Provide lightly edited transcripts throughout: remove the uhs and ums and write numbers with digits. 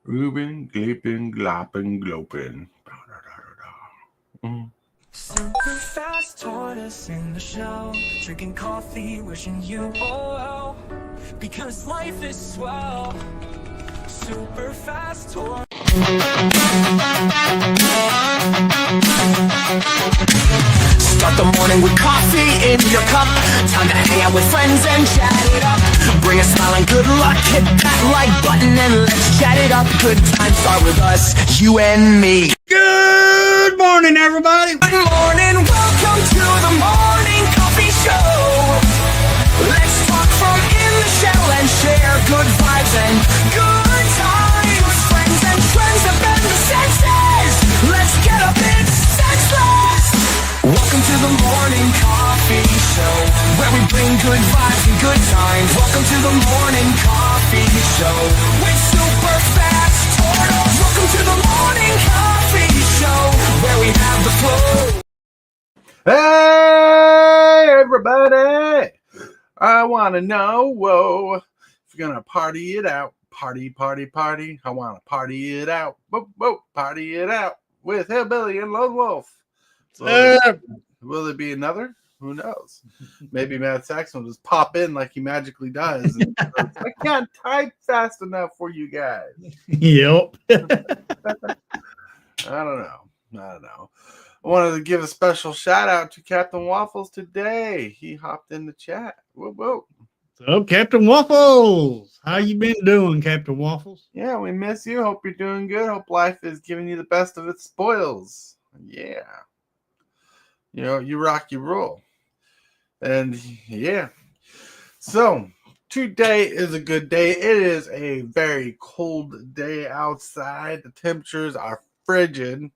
Reuben, Gleepin, Gloppin, Glopin. Super fast tortoise in the show, drinking coffee, wishing you all well, because life is swell. Super fast tortoise. Start the morning with coffee in your cup. Time to hang out with friends and chat it up. Bring a smile and good luck. Hit that like button and let's chat it up. Good times start with us, you and me. Good morning, everybody. Good morning, welcome to the morning coffee show. Let's talk from in the shell and share good vibes and good times. Friends and trends have been the senses. Let's get up, it's senseless. Welcome to the morning coffee show, where we bring good vibes and good times. Welcome to the morning coffee show with Super Fast Tortoise. Welcome to the morning coffee show, where we have the flow. Hey, everybody! I want to know, whoa, if you're going to party it out, party. I want to party it out, party it out with Hillbilly and Lone Wolf. Will there be another? Who knows? Maybe Matt Saxon will just pop in like he magically does. And I can't type fast enough for you guys. Yep. I don't know. I wanted to give a special shout out to Captain Waffles today. He hopped in the chat. Whoa. So, Captain Waffles, how you been doing, Captain Waffles? Yeah, we miss you. Hope you're doing good. Hope life is giving you the best of its spoils. Yeah. You know, you rock, you roll. And yeah. So today is a good day. It is a very cold day outside. The temperatures are frigid.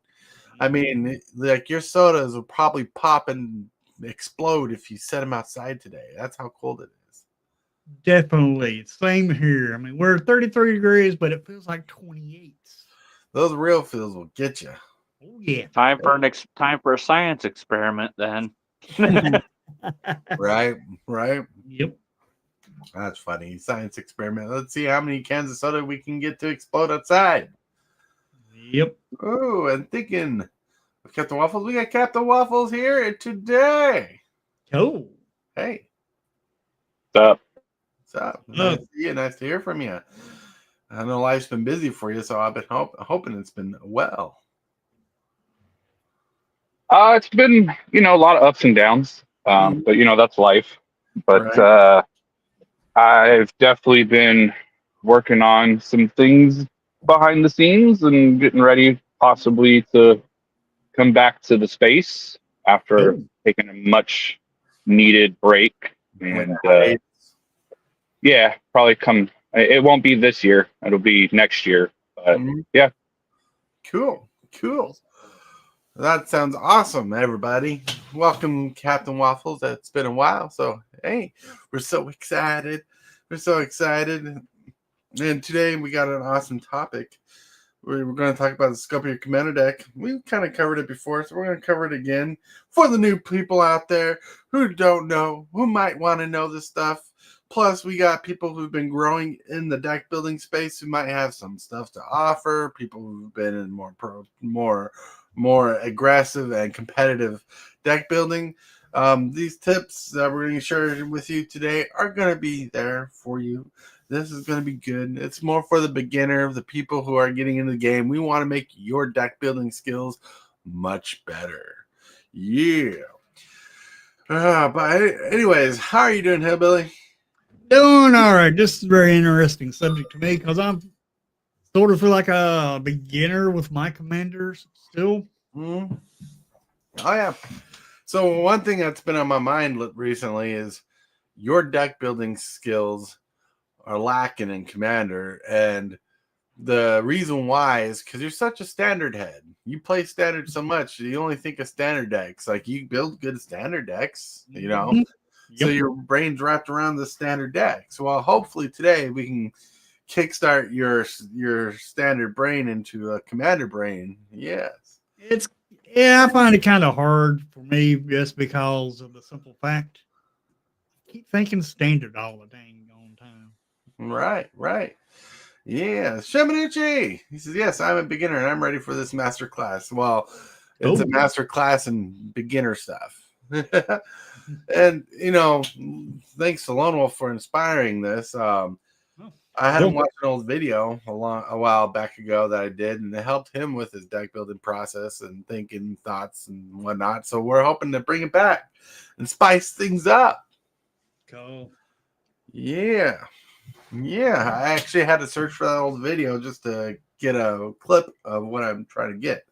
I mean, like your sodas will probably pop and explode if you set them outside today. That's how cold it is. Definitely. Same here. I mean, we're 33 degrees, but it feels like 28. Those real feels will get you. Oh, yeah. Time for a science experiment then. Right? Yep. That's funny. Science experiment. Let's see how many cans of soda we can get to explode outside. Yep. Oh, and thinking of Captain Waffles. We got Captain Waffles here today. Oh. Hey. What's up? What's up? Nice to see you. Nice to hear from you. I know life's been busy for you, so I've been hoping it's been well. It's been, a lot of ups and downs, but that's life. But Right. I've definitely been working on some things behind the scenes and getting ready possibly to come back to the space after taking a much needed break. And yeah, probably come. It won't be this year. It'll be next year. But yeah. Cool. That sounds awesome, everybody. Welcome, Captain Waffles. It's been a while, so hey, we're so excited. And today we got an awesome topic. We're going to talk about the scope of your commander deck. We kind of covered it before, so we're going to cover it again for the new people out there who don't know, who might want to know this stuff. Plus, we got people who've been growing in the deck building space who might have some stuff to offer. People who've been in more aggressive and competitive deck building. These tips that we're going to share with you today are going to be there for you. This is going to be good. It's more for the beginner, the people who are getting into the game. We want to make your deck building skills much better. Yeah. But anyways, how are you doing, Hillbilly? Doing all right. This is a very interesting subject to me because I'm sort of feel like a beginner with my commanders still. Mm-hmm. Oh, yeah. So one thing that's been on my mind recently is your deck building skills are lacking in Commander, and the reason why is because you're such a standard head. You play standard so much, you only think of standard decks. Like, you build good standard decks, Yep. So your brain's wrapped around the standard decks. Well, hopefully today we can kickstart your standard brain into a Commander brain. Yes. I find it kind of hard for me just because of the simple fact I keep thinking standard all the dang on time. Right. Yeah, Shamanuchi. He says, yes, I'm a beginner and I'm ready for this master class. Well, it's a master class in beginner stuff. And, thanks to Lone Wolf for inspiring this. I had him watch an old video a while back ago that I did, and it helped him with his deck building process and thinking thoughts and whatnot. So we're hoping to bring it back and spice things up. Cool. Yeah. Yeah. I actually had to search for that old video just to get a clip of what I'm trying to get.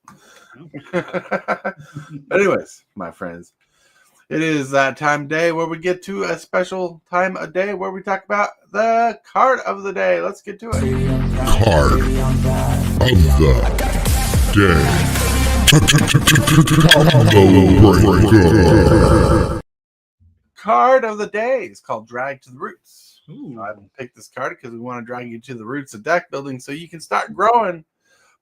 But anyways, my friends, it is that time of day where we get to a special time of day where we talk about the card of the day. Let's get to it. Card of the day. Card of the day is called Drag to the Roots. Ooh. I picked this card because we want to drag you to the roots of deck building so you can start growing.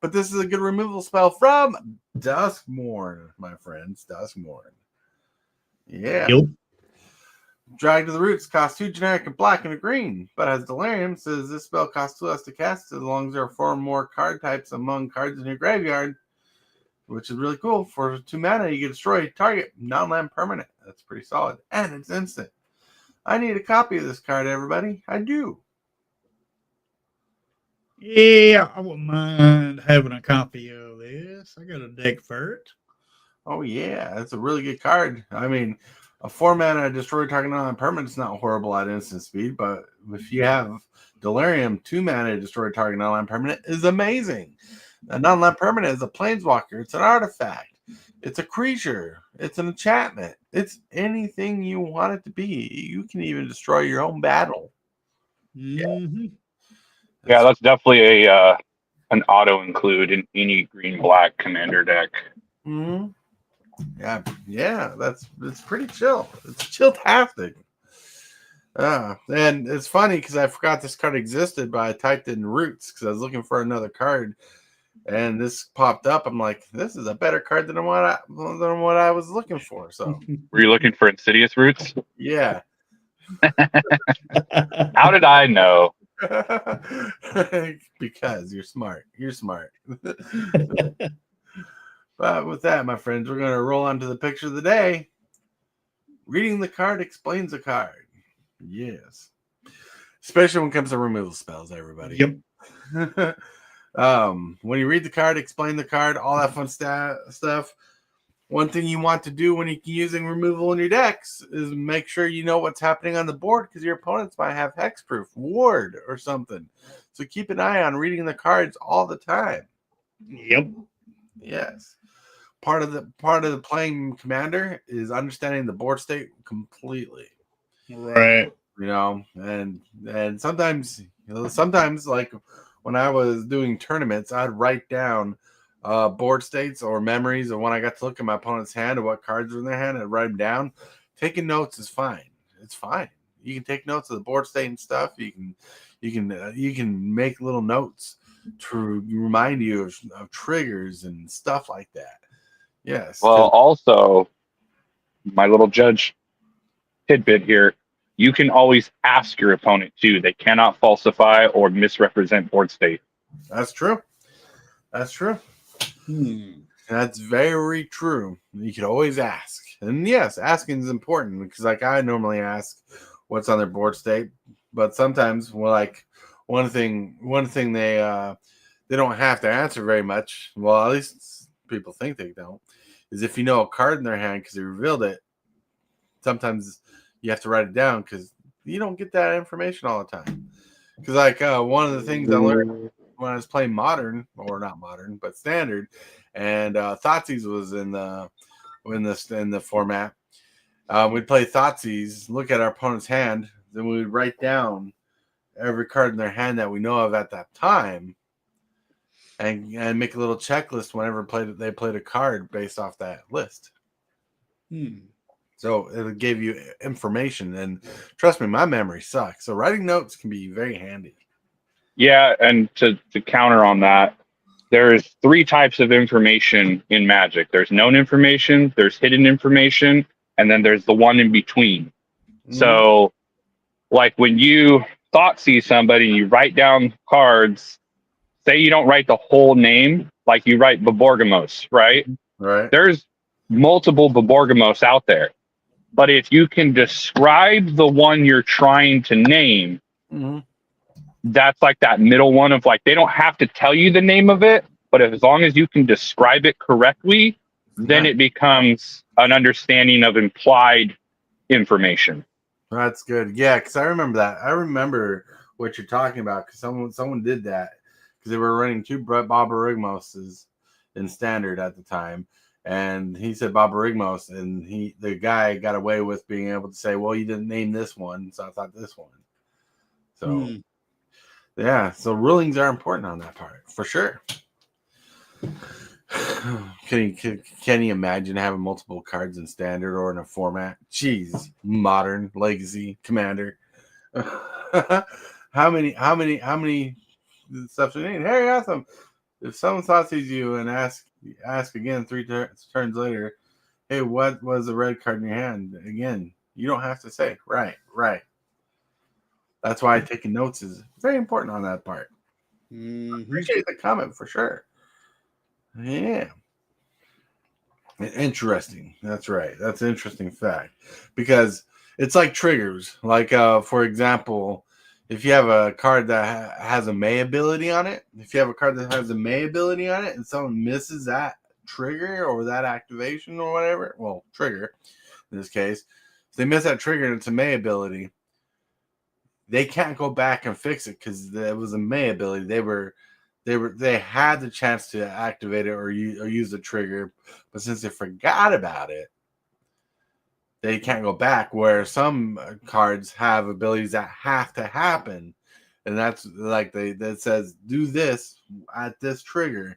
But this is a good removal spell from Duskmourn, my friends. Duskmourn. Yeah. Yep. Drag to the Roots costs 2 generic, a black, and a green. But as Delirium says, this spell costs 2 less to cast as long as there are 4 more card types among cards in your graveyard, which is really cool. For 2 mana, you can destroy target non-land permanent. That's pretty solid. And it's instant. I need a copy of this card, everybody. I do. Yeah, I wouldn't mind having a copy of this. I got a deck for it. Oh, yeah. That's a really good card. I mean, a 4 mana destroy target non-land permanent is not horrible at instant speed, but if you have Delirium, 2 mana destroy target non-land permanent is amazing. A non-land permanent is a planeswalker. It's an artifact. It's a creature. It's an enchantment. It's anything you want it to be. You can even destroy your own battle. Mm-hmm. Yeah, that's definitely an auto include in any green-black commander deck. Mm-hmm. Yeah, it's pretty chill. It's chill-tastic. And it's funny because I forgot this card existed, but I typed in Roots because I was looking for another card, and this popped up. I'm like, this is a better card than what I was looking for. So, Were you looking for Insidious Roots? yeah. How did I know? Because you're smart. You're smart. But with that, my friends, we're going to roll on to the picture of the day. Reading the card explains the card. Yes. Especially when it comes to removal spells, everybody. Yep. When you read the card, explain the card, all that fun stuff. One thing you want to do when you're using removal in your decks is make sure you know what's happening on the board because your opponents might have hexproof, ward, or something. So keep an eye on reading the cards all the time. Yep. Yes. Part of the playing commander is understanding the board state completely. Right. And sometimes like when I was doing tournaments, I'd write down board states or memories of when I got to look at my opponent's hand or what cards were in their hand and write them down. Taking notes is fine. It's fine. You can take notes of the board state and stuff. You can make little notes to remind you of triggers and stuff like that. Yes. Well, also, my little judge tidbit here, you can always ask your opponent too. They cannot falsify or misrepresent board state. That's true. That's true. That's very true. You could always ask. And yes, asking is important because like I normally ask what's on their board state, but sometimes one thing they don't have to answer very much. Well, at least people think they don't. Is if you know a card in their hand because they revealed it, sometimes you have to write it down because you don't get that information all the time. Because one of the things I learned when I was playing modern, or not modern, but standard, and Thoughtseize was in the format. We'd play Thoughtseize, look at our opponent's hand, then we would write down every card in their hand that we know of at that time, and make a little checklist whenever they played a card based off that list. So it gave you information, and trust me, my memory sucks. So writing notes can be very handy. Yeah, and to counter on that, there's 3 types of information in Magic. There's known information, there's hidden information, and then there's the one in between. So, like when you Thoughtseize somebody, you write down cards. Say you don't write the whole name, like you write Baborgamos, right? Right. There's multiple Baborgamos out there. But if you can describe the one you're trying to name, Mm-hmm. that's like that middle one of like, they don't have to tell you the name of it, but as long as you can describe it correctly, then it becomes an understanding of implied information. That's good. Yeah, because I remember that. I remember what you're talking about because someone did that because they were running 2 Baborigmoses in standard at the time. And he said Baborigmos, and the guy got away with being able to say, well, you didn't name this one, so I thought this one. So, yeah, so rulings are important on that part, for sure. Can you imagine having multiple cards in standard or in a format? Jeez, modern, legacy, commander. How many stuff do you need? Hey, awesome. If someone thoughtseize you and ask again 3 turns later, hey, what was the red card in your hand? Again, you don't have to say, right. That's why taking notes is very important on that part. Appreciate the comment for sure. Yeah. Interesting. That's right. That's an interesting fact. Because it's like triggers. Like, for example, if you have a card that has a May ability on it, and someone misses that trigger or that activation or whatever, well, trigger in this case, if they miss that trigger and it's a May ability, they can't go back and fix it because it was a May ability. They had the chance to activate it or use the trigger, but since they forgot about it, they can't go back. Where some cards have abilities that have to happen, and that's like that says do this at this trigger,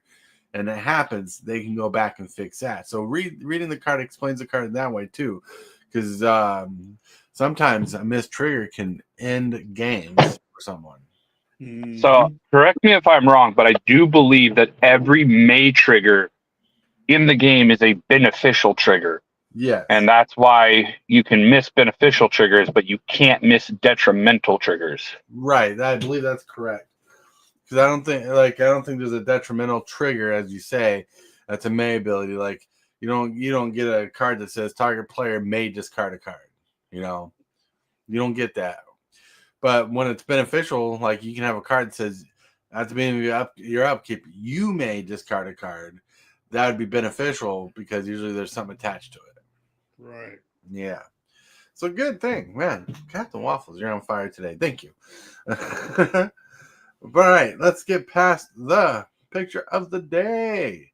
and it happens. They can go back and fix that. So reading the card explains the card that way too, because sometimes a missed trigger can end games for someone. So correct me if I'm wrong, but I do believe that every May trigger in the game is a beneficial trigger. Yes. And that's why you can miss beneficial triggers, but you can't miss detrimental triggers. Right. I believe that's correct. Because I don't think there's a detrimental trigger, as you say, that's a May ability. Like you don't get a card that says target player may discard a card. You don't get that. But when it's beneficial, like you can have a card that says at the beginning of your upkeep, you may discard a card. That would be beneficial because usually there's something attached to it. Right. Yeah. So good thing, man. Captain Waffles, you're on fire today. Thank you. All right, let's get past the picture of the day.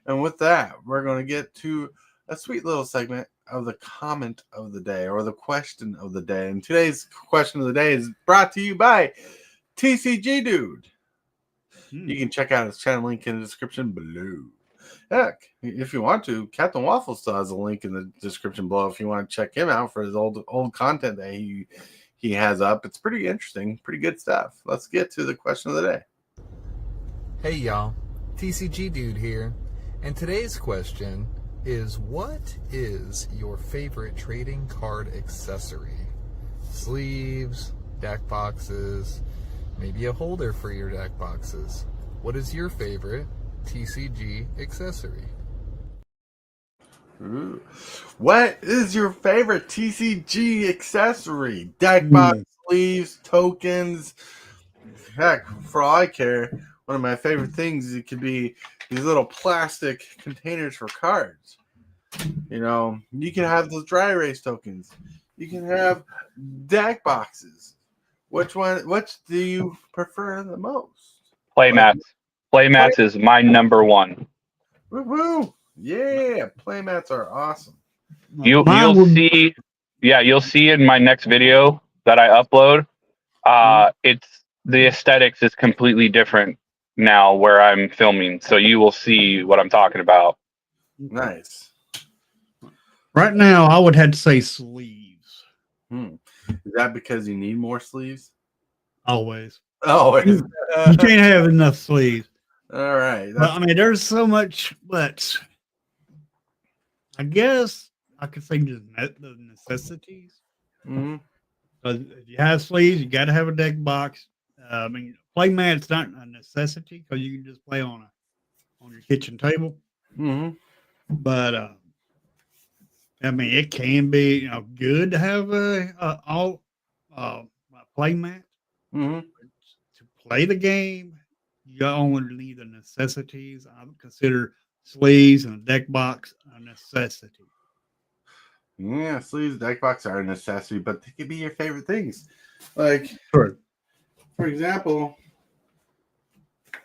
And with that, we're going to get to a sweet little segment of the comment of the day or the question of the day. And today's question of the day is brought to you by TCGdude. You can check out his channel link in the description below. Heck, if you want to, Captain Waffle still has a link in the description below if you want to check him out for his old content that he has up. It's pretty interesting, pretty good stuff. Let's get to the question of the day. Hey y'all, TCGdude here, and today's question is, what is your favorite trading card accessory? Sleeves, deck boxes, maybe a holder for your deck boxes. What is your favorite TCG accessory? Ooh. What is your favorite TCG accessory? Deck box, sleeves, tokens. Heck, for all I care, one of my favorite things, it could be these little plastic containers for cards. You can have those dry erase tokens. You can have deck boxes. Which do you prefer the most? Playmats. Playmats is my number one. Woo-hoo! Yeah, playmats are awesome. You'll see in my next video that I upload. It's the aesthetics is completely different now where I'm filming, so you will see what I'm talking about. Nice. Right now, I would have to say sleeves. Is that because you need more sleeves? Always. Always. You can't have enough sleeves. All right. But, I mean, there's so much, but I guess I could say just the necessities. Mm-hmm. Because if you have sleeves, you got to have a deck box. I mean, play mat's not a necessity because you can just play on your kitchen table. Mm-hmm. But I mean, it can be good to have a play mat Mm-hmm. to play the game. You only need the necessities. I would consider sleeves and a deck box a necessity. Yeah, sleeves, deck box are a necessity, but they could be your favorite things. Like, Sure. for example,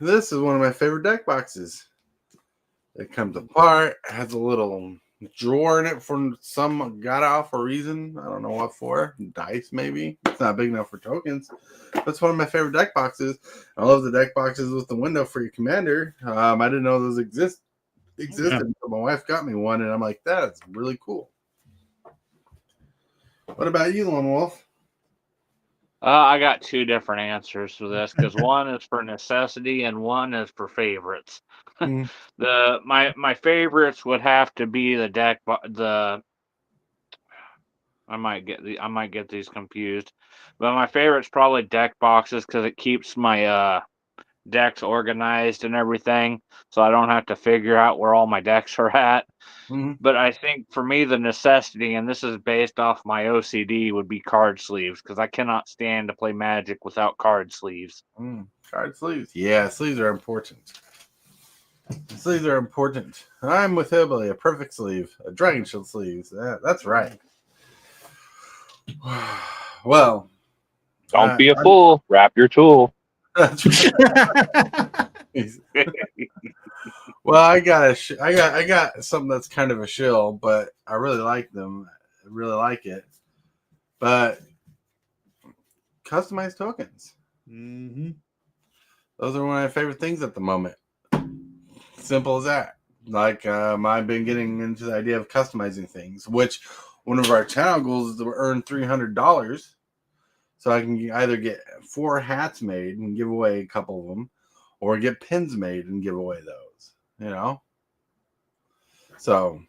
this is one of my favorite deck boxes. It comes apart, has a little drawer in it for some god-awful reason. I don't know what for. Dice, maybe. It's not big enough for tokens. That's one of my favorite deck boxes. I love the deck boxes with the window for your commander. I didn't know those existed until my wife got me one, and I'm like, that's really cool. What about you, Lone Wolf? I got two different answers for this because one is for necessity and one is for favorites. Mm. My favorites would have to be the deck. I might get these confused, but my favorite's probably deck boxes because it keeps my decks organized and everything, so I don't have to figure out where all my decks are at. Mm-hmm. But I think for me, the necessity, and this is based off my OCD, would be card sleeves because I cannot stand to play Magic without card sleeves. Card sleeves. Yeah, sleeves are important. Sleeves are important. I'm with HILLBILLY, a perfect sleeve, a Dragon Shield sleeves. That's right. Well, Don't be a fool. Wrap your tool. that's right. Well, I got something that's kind of a shill, but I really like them. I really like it. But customized tokens. Mm-hmm. Those are one of my favorite things at the moment. Simple as that. Like I've been getting into the idea of customizing things, which one of our channel goals is to earn $300. So I can either get 4 hats made and give away a couple of them, or get pins made and give away those. So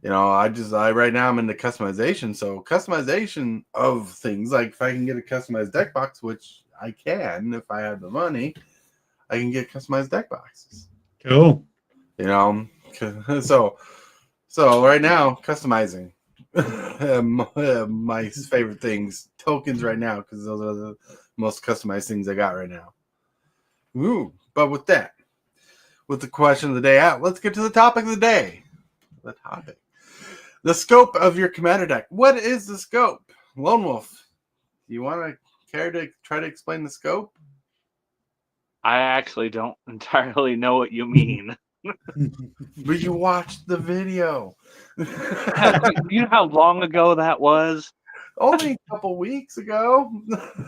I right now I'm into customization. So customization of things, like if I can get a customized deck box, which I can if I have the money, I can get customized deck boxes. Cool. So right now customizing. My favorite things, tokens right now, because those are the most customized things I got right now. Ooh, but with the question of the day out, let's get to the topic of the day. The scope of your commander deck. What is the scope? Lone Wolf, do you want to care to try to explain the scope? I actually don't entirely know what you mean. But you watched the video. You know how long ago that was? Only a couple weeks ago.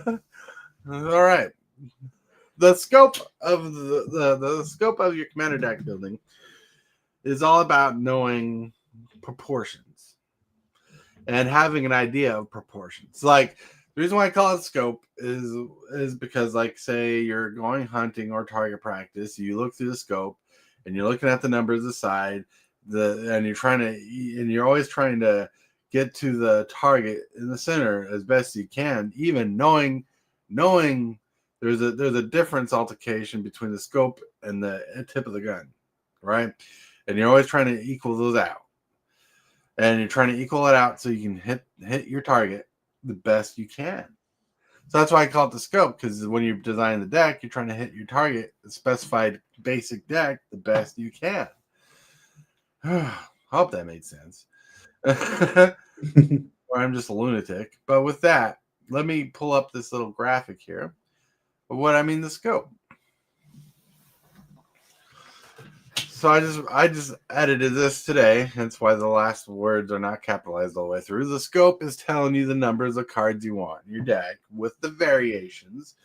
All right. The scope of the scope of your commander deck building is all about knowing proportions and having an idea of proportions. Like, the reason why I call it scope is because, like, say you're going hunting or target practice, you look through the scope and you're looking at the numbers aside, and you're always trying to get to the target in the center as best you can, even knowing there's a difference altercation between the scope and the tip of the gun, right? And you're always trying to equal those out. And you're trying to equal it out so you can hit your target the best you can. So that's why I call it the scope, because when you're designing the deck, you're trying to hit your target, the specified basic deck, the best you can. I hope that made sense. Or I'm just a lunatic. But with that, let me pull up this little graphic here of what I mean the scope. So I just edited this today. That's why the last words are not capitalized all the way through. The scope is telling you the numbers of cards you want in your deck with the variations.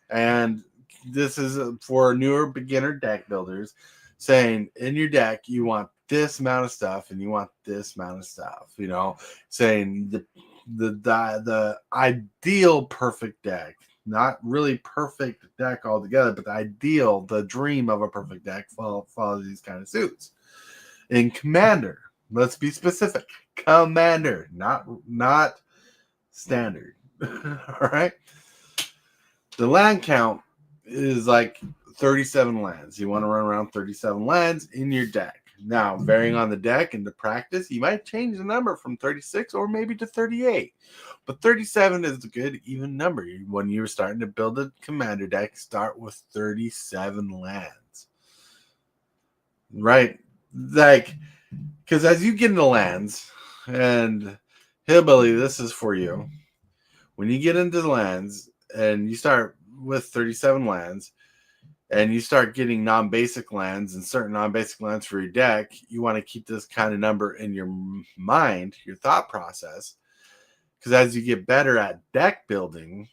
And this is for newer beginner deck builders, saying in your deck you want this amount of stuff and you want this amount of stuff. Saying the ideal perfect deck. Not really perfect deck altogether, but the dream of a perfect deck follows these kind of suits. In Commander, let's be specific. Commander, not standard. All right. The land count is like 37 lands. You want to run around 37 lands in your deck. Now, varying on the deck and the practice, you might change the number from 36 or maybe to 38. But 37 is a good even number. When you're starting to build a commander deck, start with 37 lands. Right? Like, because as you get into lands, and Hillbilly, this is for you. When you get into the lands and you start with 37 lands, and you start getting non-basic lands and certain non-basic lands for your deck, you want to keep this kind of number in your mind, your thought process. Because as you get better at deck building,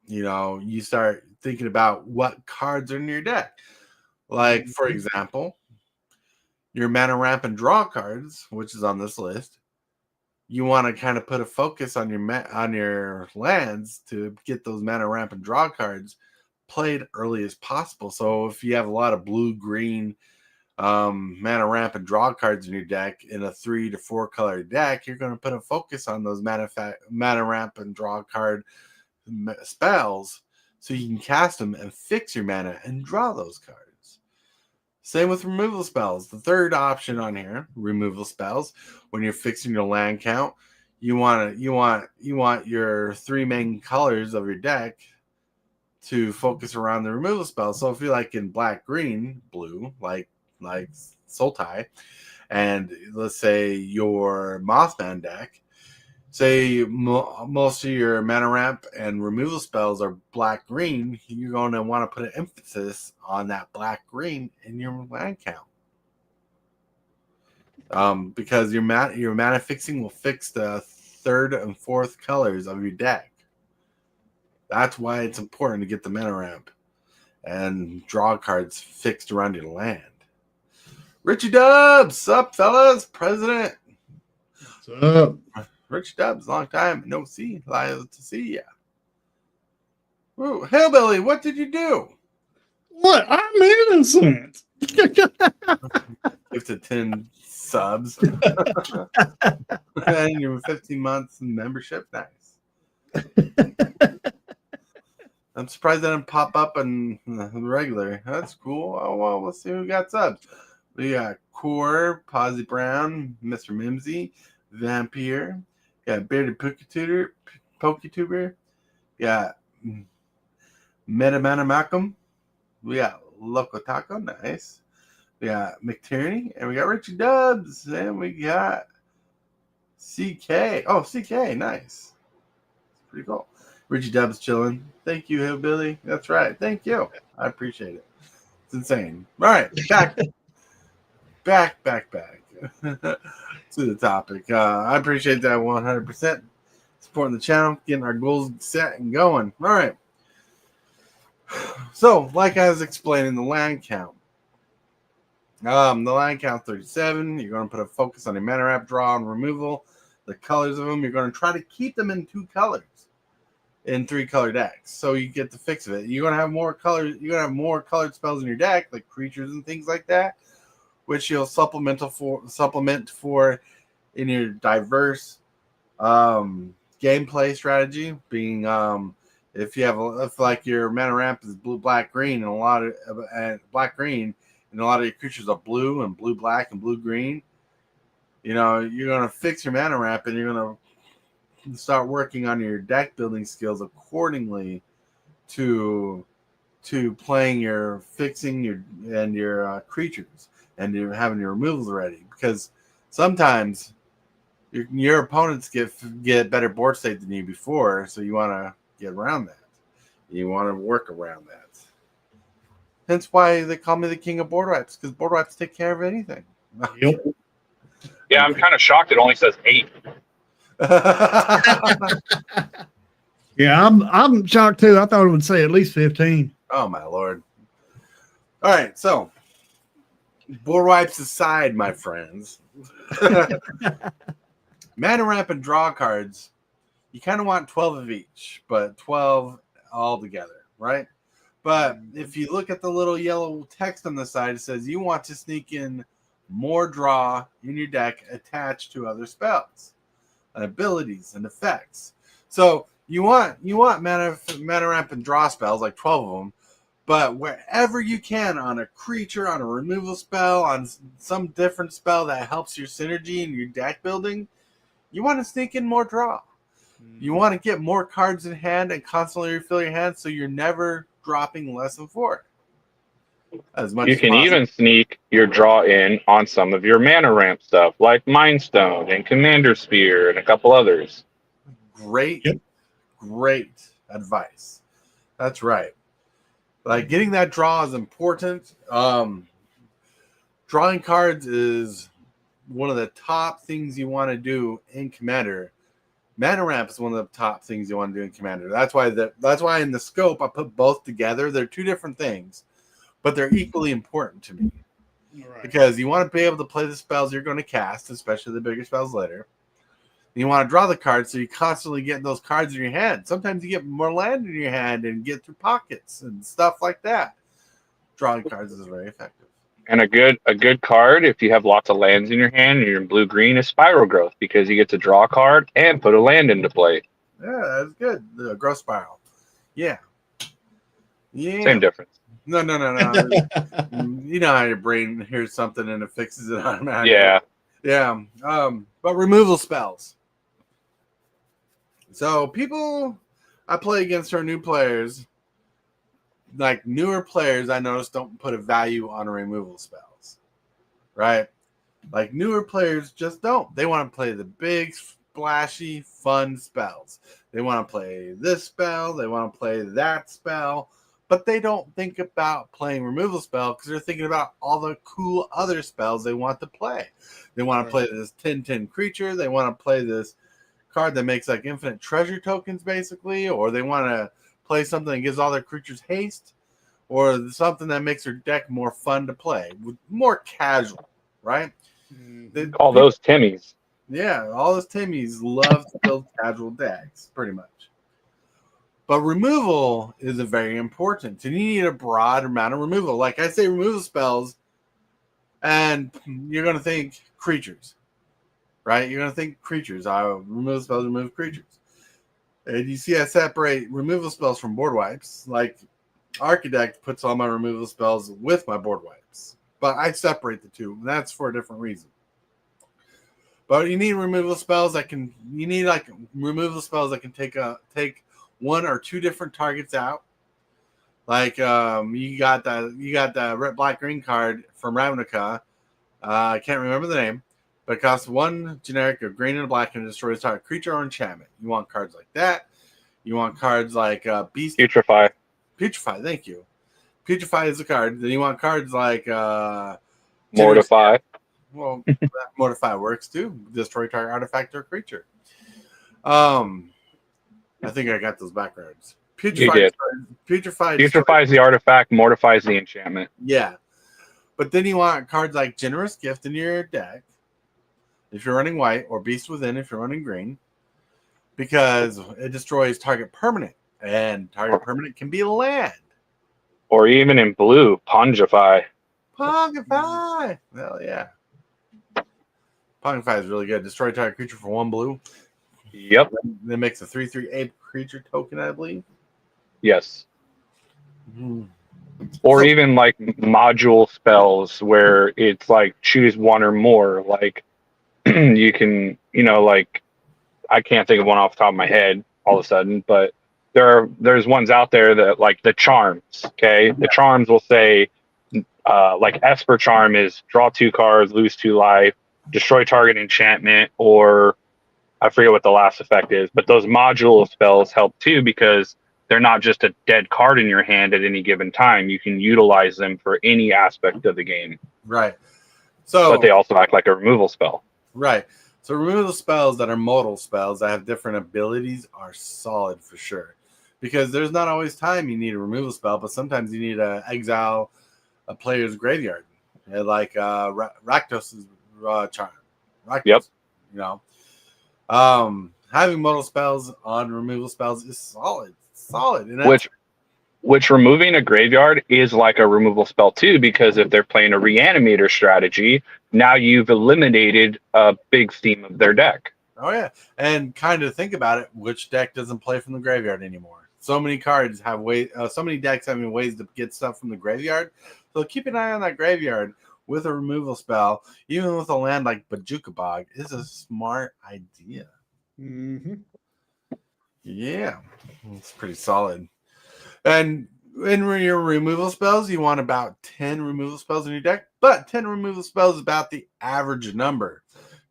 you start thinking about what cards are in your deck. Like, for example, your mana ramp and draw cards, which is on this list. You want to kind of put a focus on your lands to get those mana ramp and draw cards played early as possible. So if you have a lot of blue-green mana ramp and draw cards in your deck in a 3 to 4 color deck, you're going to put a focus on those mana ramp and draw card spells so you can cast them and fix your mana and draw those cards. Same with removal spells. The third option on here, removal spells. When you're fixing your land count, you want your 3 main colors of your deck to focus around the removal spell. So if you like in black, green, blue, like Sultai, and let's say your Mothman deck, say most of your mana ramp and removal spells are black, green, you're going to want to put an emphasis on that black, green in your land count. Because your mana fixing will fix the third and fourth colors of your deck. That's why it's important to get the mana ramp and draw cards fixed around your land. Richie Dubs, sup, fellas? President. What's up? Richie Dubs, long time no see. Glad to see ya. Ooh, Hillbilly, what did you do? What? I'm innocent. Gifted 10 subs. And you're 15 months in membership. Nice. I'm surprised that didn't pop up on the regular. That's cool. Oh, well, let's see who got subs. We got Core, Posy Brown, Mr. Mimsy, Vampire, got Bearded Poketuber, got Metamana Malcolm, we got Loco Taco, nice. We got McTierney, and we got Richie Dubs, and we got CK. Oh, CK, nice. Pretty cool. Richie Dubs chilling. Thank you, Hillbilly. That's right. Thank you. I appreciate it. It's insane. All right, back to the topic. I appreciate that 100%. Supporting the channel, getting our goals set and going. All right. So, like I was explaining, the land count. The land count 37. You're going to put a focus on your mana ramp, draw, and removal. The colors of them, you're going to try to keep them in 2 colors. In 3 color decks, so you get the fix of it. You're gonna have more colors. You're gonna have more colored spells in your deck, like creatures and things like that, which you'll supplement for in your diverse gameplay strategy. Being if like your mana ramp is blue, black, green, and a lot of black, green, and a lot of your creatures are blue and blue, black, and blue, green. You're gonna fix your mana ramp, and you're gonna start working on your deck building skills accordingly to playing your fixing your creatures, and you're having your removals ready, because sometimes your opponents get better board state than you before, so you want to get around that. You want to work around that. Hence why they call me the king of board wipes, because board wipes take care of anything. Yep. Yeah, I'm kind of shocked it only says 8. Yeah, I'm shocked too. I thought it would say at least 15. Oh my lord. All right, so board wipes aside, my friends. Mana ramp and draw cards, you kind of want 12 of each, but 12 all together, right? But if you look at the little yellow text on the side, it says you want to sneak in more draw in your deck attached to other spells and abilities and effects. So you want mana ramp and draw spells, like 12 of them, but wherever you can on a creature, on a removal spell, on some different spell that helps your synergy and your deck building, you want to sneak in more draw. You want to get more cards in hand and constantly refill your hand so you're never dropping less than 4. As much You as can possible. even sneak your draw in on some of your mana ramp stuff, like Mind Stone and Commander Spear and a couple others. Great, Yep. great advice. That's right. Like, getting that draw is important. Drawing cards is one of the top things you want to do in Commander. Mana ramp is one of the top things you want to do in Commander. That's why in the scope I put both together. They're two different things, but they're equally important to me. Right. Because you want to be able to play the spells you're going to cast, especially the bigger spells later. You want to draw the cards, so you constantly get those cards in your hand. Sometimes you get more land in your hand and get through pockets and stuff like that. Drawing cards is very effective. And a good card, if you have lots of lands in your hand and you're in blue-green, is Spiral Growth, because you get to draw a card and put a land into play. Yeah, that's good. The growth spiral. Yeah. Yeah. Same difference. No. You know how your brain hears something and it fixes it automatically. Yeah. Yeah. But removal spells. So people I play against are new players. Like newer players, I noticed don't put a value on removal spells. Right? Like newer players just don't. They want to play the big, splashy, fun spells. They want to play this spell. They want to play that spell. But they don't think about playing removal spell because they're thinking about all the cool other spells they want to play. They want to play this 10/10 creature. They want to play this card that makes like infinite treasure tokens, basically. Or they want to play something that gives all their creatures haste. Or something that makes their deck more fun to play. More casual, right? All those Timmies. Yeah, all those Timmies love to build casual decks, pretty much. But removal is very important. And you need a broad amount of removal. Like I say, removal spells, and you're going to think creatures, right? You're going to think creatures. Removal spells remove creatures. And you see I separate removal spells from board wipes. Like Architect puts all my removal spells with my board wipes. But I separate the two, and that's for a different reason. But you need removal spells that can take one or two different targets out. Like you got the red, black, green card from Ravnica. I can't remember the name, but it costs one generic of green and black and destroys target creature or enchantment. You want cards like that. You want cards like Beast Putrefy. Putrefy, thank you. Putrefy is a card. Then you want cards like Mortify. Well, that Mortify works too. Destroy target artifact or creature. I think I got those backwards. You did. Putrefy Putrefy is the artifact, Mortify is the enchantment. Yeah. But then you want cards like Generous Gift in your deck if you're running white, or Beast Within if you're running green, because it destroys target permanent, and target permanent can be land. Or even in blue, Pongify. Pongify! Well, yeah. Pongify is really good. Destroy target creature for 1 blue. Yep. Then makes a 3/3 ape creature token, I believe. Yes. Mm-hmm. Or even like module spells where it's like choose one or more. Like you can, like I can't think of one off the top of my head all of a sudden, but there's ones out there that like the charms. Okay, the charms will say like Esper Charm is draw 2 cards, lose 2 life, destroy target enchantment, or I forget what the last effect is. But those module spells help too because they're not just a dead card in your hand at any given time. You can utilize them for any aspect of the game. Right. So, but they also act like a removal spell. Right. So removal spells that are modal spells that have different abilities are solid for sure. Because there's not always time you need a removal spell, but sometimes you need to exile a player's graveyard. Like Rakdos' charm. Rakdos, yep. Having modal spells on removal spells is solid. And which removing a graveyard is like a removal spell too, because if they're playing a reanimator strategy, now you've eliminated a big theme of their deck. Oh yeah, and kind of think about it, which deck doesn't play from the graveyard anymore? So many cards have so many decks having ways to get stuff from the graveyard. So keep an eye on that graveyard with a removal spell, even with a land like Bajuka Bog, is a smart idea. Mm-hmm. Yeah, it's pretty solid. And in your removal spells, you want about 10 removal spells in your deck, but 10 removal spells is about the average number.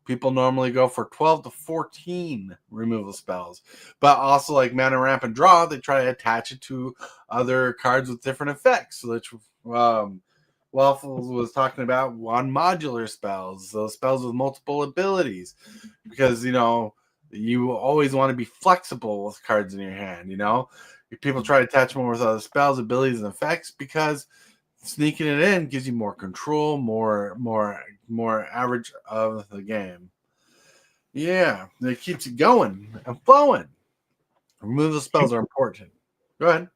People normally go for 12 to 14 removal spells, but also like Mana Ramp and Draw, they try to attach it to other cards with different effects, which Waffles was talking about on modular spells, those spells with multiple abilities, because, you always want to be flexible with cards in your hand, People try to attach more with other spells, abilities, and effects because sneaking it in gives you more control, more average of the game. Yeah, it keeps it going and flowing. Removal spells are important. Go ahead.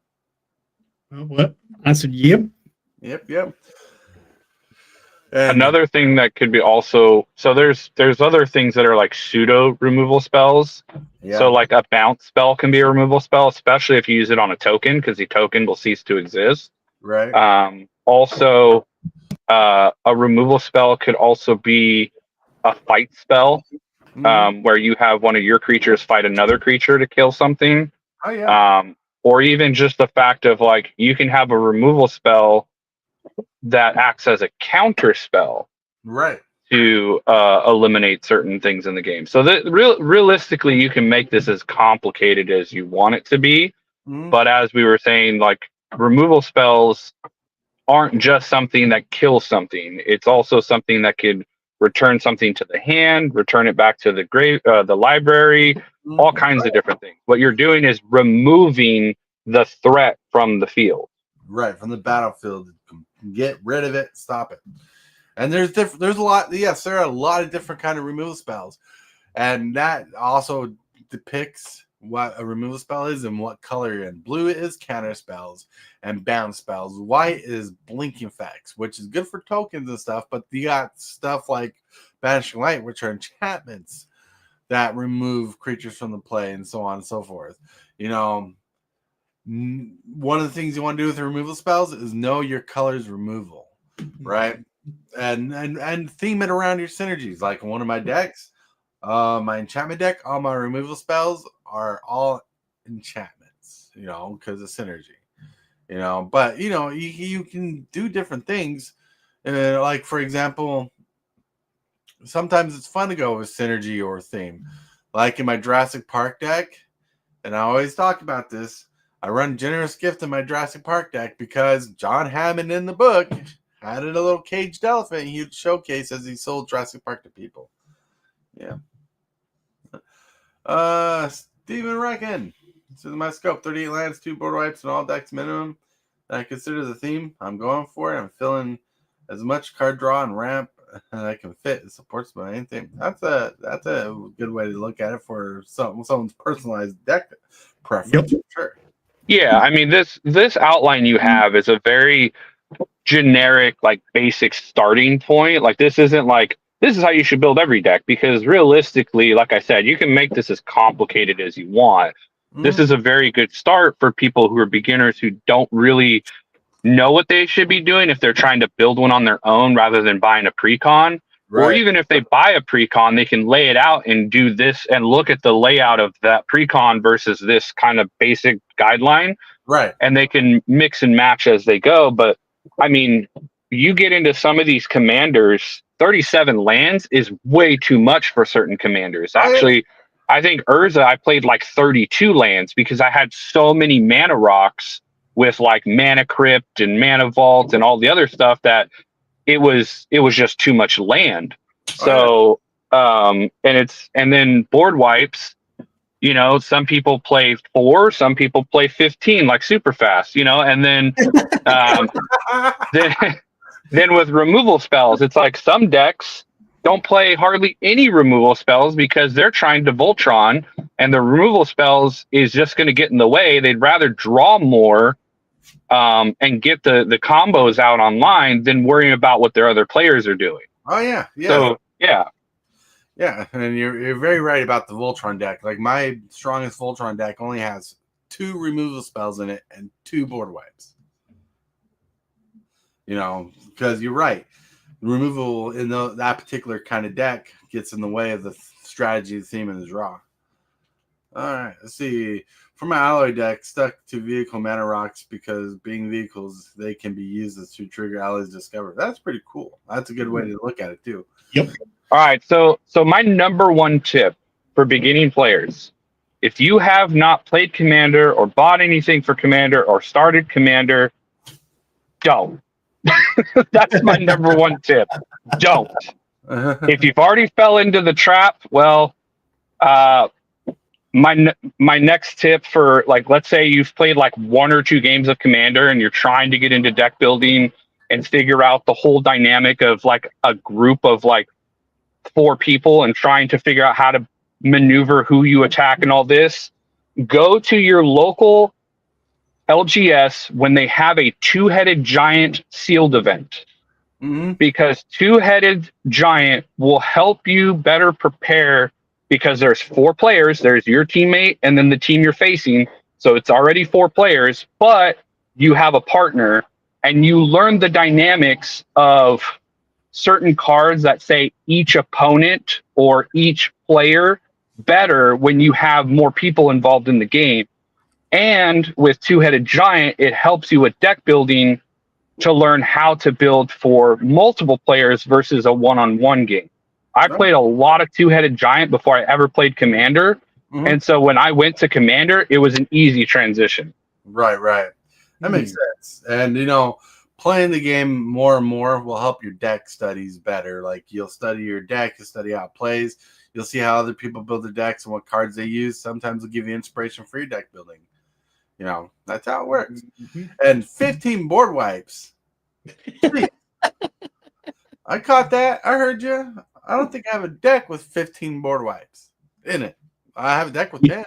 What? I said, yep. Yep. And another thing that could be also, so there's other things that are like pseudo removal spells. yeah, So like a bounce spell can be a removal spell, especially if you use it on a token, because the token will cease to exist. right. Also, a removal spell could also be a fight spell, where you have one of your creatures fight another creature to kill something. Oh yeah. Or even just the fact of like you can have a removal spell that acts as a counter spell, Right. to eliminate certain things in the game. So that realistically, you can make this as complicated as you want it to be. Mhm. But as we were saying, like removal spells aren't just something that kills something. It's also something that could return something to the hand, return it back to the library, all kinds of different things. What you're doing is removing the threat from the field. Right, from the battlefield. Get rid of it, stop it. And there's a lot, yes, there are a lot of different kind of removal spells. And that also depicts what a removal spell is and what color you're in. Blue is counter spells and bounce spells. White is blinking effects, which is good for tokens and stuff, but you got stuff like Banishing Light, which are enchantments that remove creatures from the play and so on and so forth. One of the things you want to do with the removal spells is know your color's removal, right? And theme it around your synergies. Like one of my decks, my enchantment deck, all my removal spells are all enchantments, because of synergy. But you can do different things. Like for example, sometimes it's fun to go with synergy or theme. Like in my Jurassic Park deck, and I always talk about this, I run Generous Gift in my Jurassic Park deck because John Hammond in the book had a little caged elephant he would showcase as he sold Jurassic Park to people. Yeah. Steven Reckon. This is my scope. 38 lands, 2 board wipes, and all decks minimum that I consider the theme. I'm going for it. I'm filling as much card draw and ramp that I can fit. It supports my main theme. That's a good way to look at it for someone's personalized deck preference. Yep. For sure. Yeah, I mean this outline you have is a very generic, like basic starting point. Like this isn't like this is how you should build every deck, because realistically, like I said, you can make this as complicated as you want. This is a very good start for people who are beginners who don't really know what they should be doing if they're trying to build one on their own rather than buying a precon. Right. Or even if they buy a precon, they can lay it out and do this and look at the layout of that precon versus this kind of basic guideline. Right. And they can mix and match as they go. But I mean, you get into some of these commanders, 37 lands is way too much for certain commanders. Actually, I think Urza, I played like 32 lands because I had so many mana rocks with like Mana Crypt and Mana Vault and all the other stuff that it was just too much land. So and then board wipes, some people play 4, some people play 15 like super fast, and then then with removal spells, it's like some decks don't play hardly any removal spells because they're trying to Voltron and the removal spells is just going to get in the way. They'd rather draw more and get the combos out online than worrying about what their other players are doing. Oh yeah. So yeah. Yeah, and you're very right about the Voltron deck. Like my strongest Voltron deck only has 2 removal spells in it and 2 board wipes. You know, because you're right. Removal in that particular kind of deck gets in the way of the strategy, the theme, and the draw. All right, let's see. For my alloy deck, stuck to vehicle mana rocks because being vehicles, they can be used to trigger alloys discovered. That's pretty cool. That's a good way to look at it too. Yep. All right, so my number one tip for beginning players, if you have not played Commander or bought anything for Commander or started Commander, don't. That's my number one tip. Don't. If you've already fell into the trap, well, my next tip for, like, let's say you've played like 1 or 2 games of Commander and you're trying to get into deck building and figure out the whole dynamic of like a group of like 4 people and trying to figure out how to maneuver who you attack and all this, go to your local LGS when they have a 2-headed giant sealed event. Mm-hmm. Because 2-headed giant will help you better prepare, because there's 4 players. There's your teammate and then the team you're facing. So it's already 4 players, but you have a partner and you learn the dynamics of certain cards that say each opponent or each player better when you have more people involved in the game. And with 2-headed giant, it helps you with deck building to learn how to build for multiple players versus a one-on-one game. I played a lot of 2-headed giant before I ever played Commander. Mm-hmm. And so when I went to Commander, it was an easy transition. Right. That makes sense. And, you know, playing the game more and more will help your deck studies better. Like, you'll study your deck, you'll study how it plays, you'll see how other people build their decks and what cards they use. Sometimes it'll give you inspiration for your deck building. You know, that's how it works. Mm-hmm. And 15 board wipes. I caught that. I heard you. I don't think I have a deck with 15 board wipes in it. I have a deck with 10.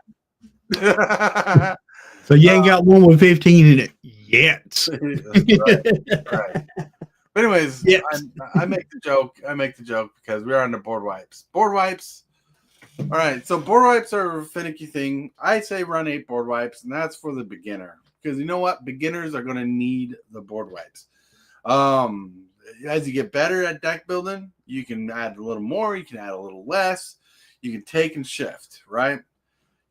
So you ain't got one with 15 in it yet. right. But anyways, Yes. I make the joke. Because we're on the board wipes. Board wipes. All right. So board wipes are a finicky thing. I say run 8 board wipes, and that's for the beginner. Because you know what? Beginners are going to need the board wipes. As you get better at deck building, you can add a little more, you can add a little less. You can take and shift, right?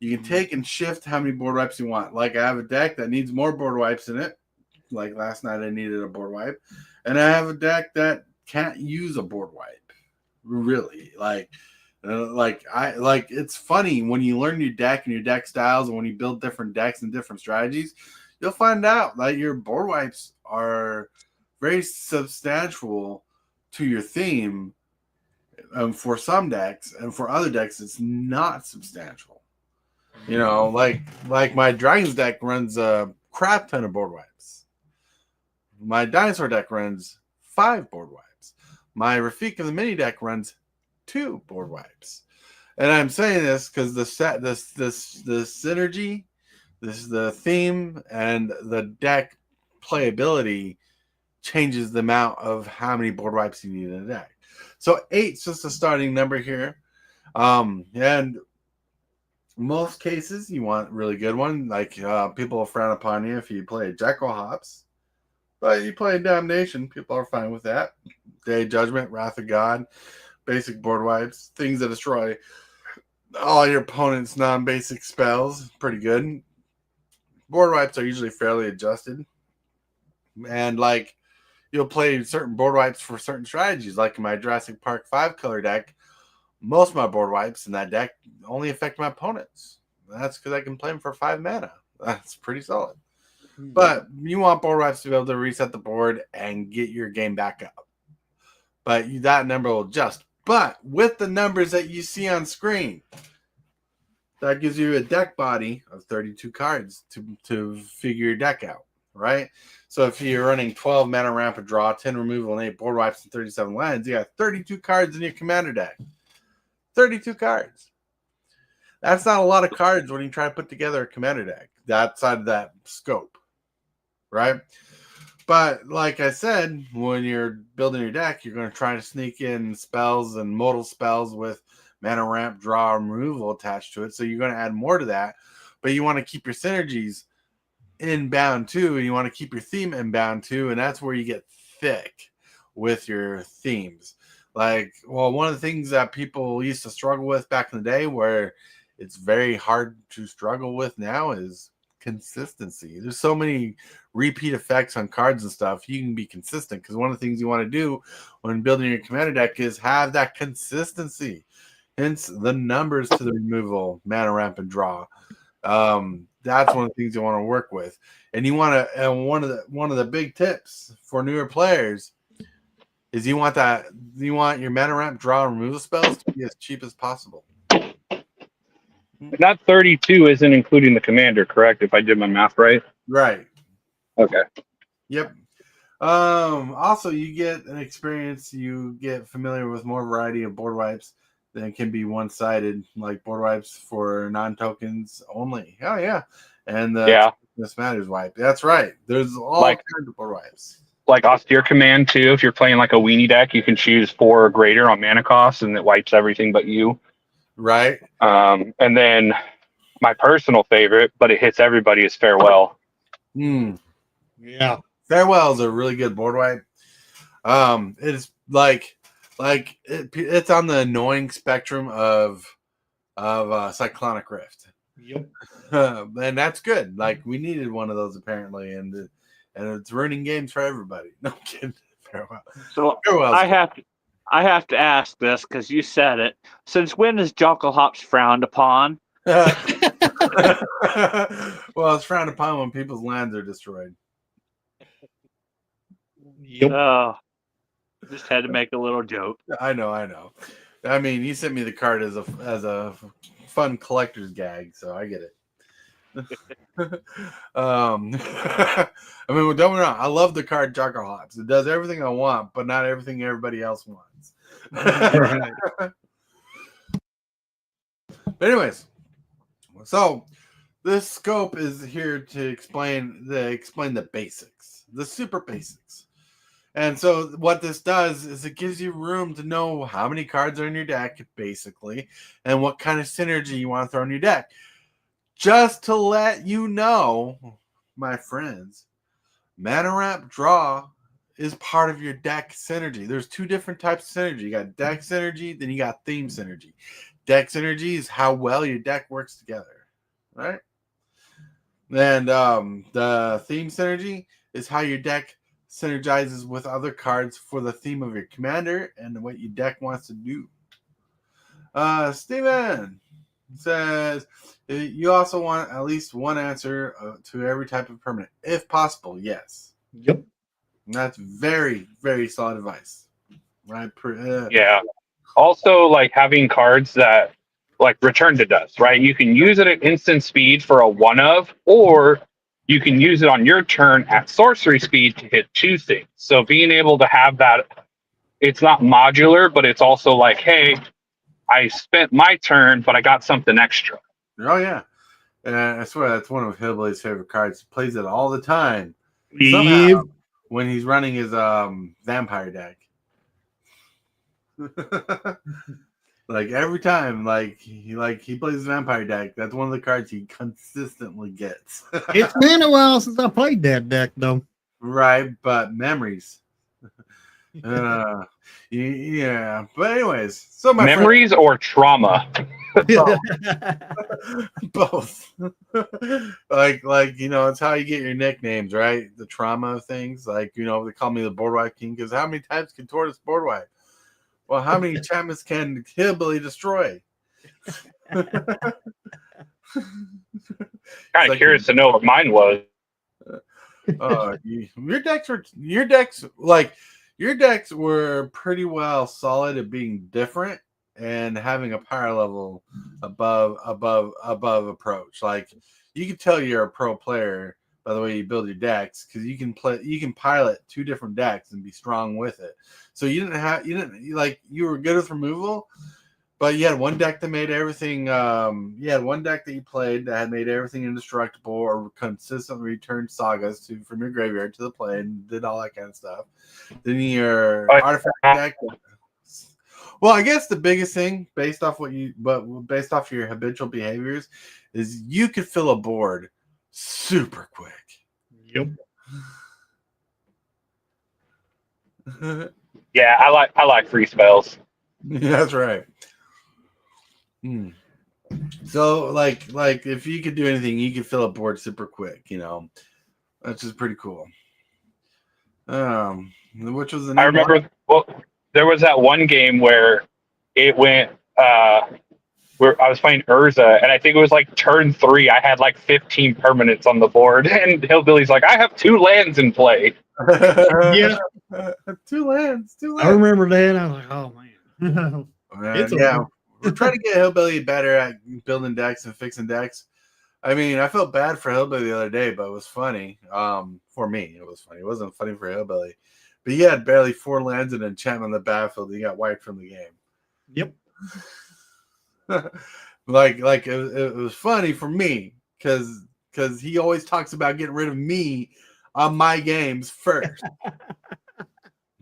You can take and shift how many board wipes you want. Like, I have a deck that needs more board wipes in it. Like last night I needed a board wipe. And I have a deck that can't use a board wipe. Really. It's funny when you learn your deck and your deck styles, and when you build different decks and different strategies, you'll find out that your board wipes are very substantial to your theme for some decks, and for other decks it's not substantial. You know, like my Dragons deck runs a crap ton of board wipes. My Dinosaur deck runs 5 board wipes. My Rafik of the Mini deck runs 2 board wipes. And I'm saying this because the synergy, the theme, and the deck playability changes the amount of how many board wipes you need in a deck. So 8's just a starting number here. And most cases you want a really good one. Like, people will frown upon you if you play Jekyll Hops. But you play Damnation, people are fine with that. Day Judgment, Wrath of God, basic board wipes, things that destroy all your opponent's non-basic spells. Pretty good. Board wipes are usually fairly adjusted. And like, you'll play certain board wipes for certain strategies. Like in my Jurassic Park 5-color deck, most of my board wipes in that deck only affect my opponents. That's because I can play them for 5 mana. That's pretty solid. But you want board wipes to be able to reset the board and get your game back up. But that number will adjust. But with the numbers that you see on screen, that gives you a deck body of 32 cards to figure your deck out, right? So if you're running 12 mana rampant draw, 10 removal, and 8 board wipes, and 37 lands, you got 32 cards in your commander deck. 32 cards. That's not a lot of cards when you try to put together a commander deck outside of that scope, right? But like I said, when you're building your deck, you're going to try to sneak in spells and modal spells with mana ramp, draw, removal attached to it. So you're going to add more to that, but you want to keep your synergies inbound too, and you want to keep your theme inbound too, and that's where you get thick with your themes. Like, well, one of the things that people used to struggle with back in the day, where it's very hard to struggle with now, is consistency. There's so many repeat effects on cards and stuff. You can be consistent, because one of the things you want to do when building your commander deck is have that consistency. Hence the numbers to the removal, mana ramp, and draw. That's one of the things you want to work with, and you want to. And one of the big tips for newer players is you want your mana ramp, draw, and removal spells to be as cheap as possible. That 32 isn't including the commander, correct? If I did my math right. Right. Okay. Yep. Also, you get an experience. You get familiar with more variety of board wipes than can be one-sided, like board wipes for non-tokens only. Oh yeah, and the This Matters wipe. That's right. There's all kinds of board wipes. Like austere command too. If you're playing like a weenie deck, you can choose 4 or greater on mana cost, and it wipes everything but you. Right. And then my personal favorite, but it hits everybody, is Farewell. Yeah. Farewell is a really good board wipe. It's it's on the annoying spectrum of Cyclonic Rift. Yep. And that's good. Like, we needed one of those apparently, and it's ruining games for everybody. No I'm kidding. Farewell. So Farewell's I have to ask this because you said it. Since when is Jockle Hops frowned upon? well, it's frowned upon when people's lands are destroyed. Yep. Oh, just had to make a little joke. I know. I mean, you sent me the card as a fun collector's gag, so I get it. I mean, don't get me wrong, I love the card Jockle Hops. It does everything I want, but not everything everybody else wants. But anyways, so this scope is here to explain the basics, the super basics. And so what this does is it gives you room to know how many cards are in your deck, basically, and what kind of synergy you want to throw in your deck. Just to let you know, my friends, mana ramp draw is part of your deck synergy. There's 2 different types of synergy. You got deck synergy, then you got theme synergy. Deck synergy is how well your deck works together, right? And the theme synergy is how your deck synergizes with other cards for the theme of your commander and what your deck wants to do. Steven says you also want at least one answer to every type of permanent, if possible. Yes. Yep. And that's very, very solid advice. Right? Yeah. Also, like having cards that like return to dust, right? You can use it at instant speed for a 1-of, or you can use it on your turn at sorcery speed to hit 2 things. So being able to have that, it's not modular, but it's also like, hey, I spent my turn, but I got something extra. Oh yeah, I swear that's one of Hillbilly's favorite cards. He plays it all the time. Yep. Somehow, when he's running his vampire deck, like every time, like he plays vampire deck. That's one of the cards he consistently gets. It's been a while since I played that deck, though. Right, but memories. Yeah, but anyways, so my memories or trauma. Both. like you know, it's how you get your nicknames, right? The trauma of things, like, you know, they call me the board wipe king because how many times can Tortoise board wipe? Well, how many times can Hillbilly destroy? Kind of curious to know what mine was. Your decks were pretty well solid at being different and having a power level above approach. Like, you can tell you're a pro player by the way you build your decks, because you can pilot 2 different decks and be strong with it. So you were good with removal, but you had one deck that made everything. You had one deck that you played that had made everything indestructible or consistently returned sagas from your graveyard to the play and did all that kind of stuff. Then your artifact deck. Well, I guess the biggest thing based off based off your habitual behaviors is you could fill a board super quick. Yep. Yeah, I like free spells. That's right. So like if you could do anything, you could fill a board super quick, That's just pretty cool. Which was the name? I remember there was that one game where it went where I was playing Urza, and I think it was like turn 3. I had like 15 permanents on the board, and Hillbilly's like, I have 2 lands in play. Yeah. 2 lands. I remember that. I was like, oh man. We're trying to get Hillbilly better at building decks and fixing decks. I mean, I felt bad for Hillbilly the other day, but it was funny. For me, it was funny. It wasn't funny for Hillbilly. But he had barely 4 lands and enchantment on the battlefield. He got wiped from the game. Yep. like it was funny for me because he always talks about getting rid of me on my games first.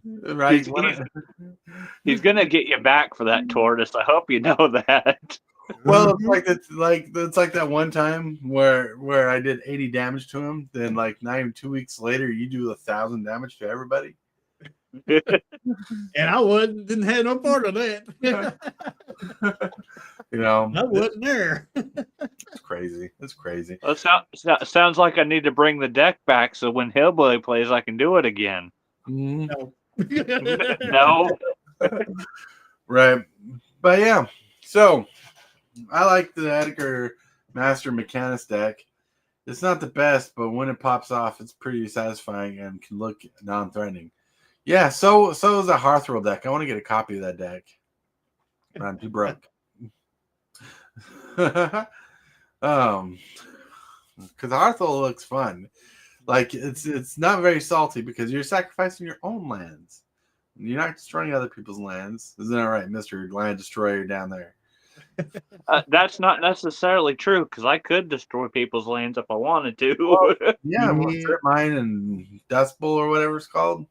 Right? He's gonna get you back for that, Tortoise. I hope you know that. Well, it's like that one time where I did 80 damage to him. Then like not even 2 weeks later, you do 1,000 damage to everybody. And I didn't have no part of that. I wasn't there. It's crazy. It's crazy. Well, sounds like I need to bring the deck back so when Hillbilly plays, I can do it again. No. No. Right. But yeah. So I like the Edgar Master Mechanist deck. It's not the best, but when it pops off, it's pretty satisfying and can look non-threatening. Yeah, so is a Hearthrell deck. I want to get a copy of that deck. But I'm too broke. Because Hearthrell looks fun. Like it's not very salty because you're sacrificing your own lands. You're not destroying other people's lands. Isn't that right, Mr. Land Destroyer down there? That's not necessarily true because I could destroy people's lands if I wanted to. Yeah, Strip Mine and Dust Bowl or whatever it's called.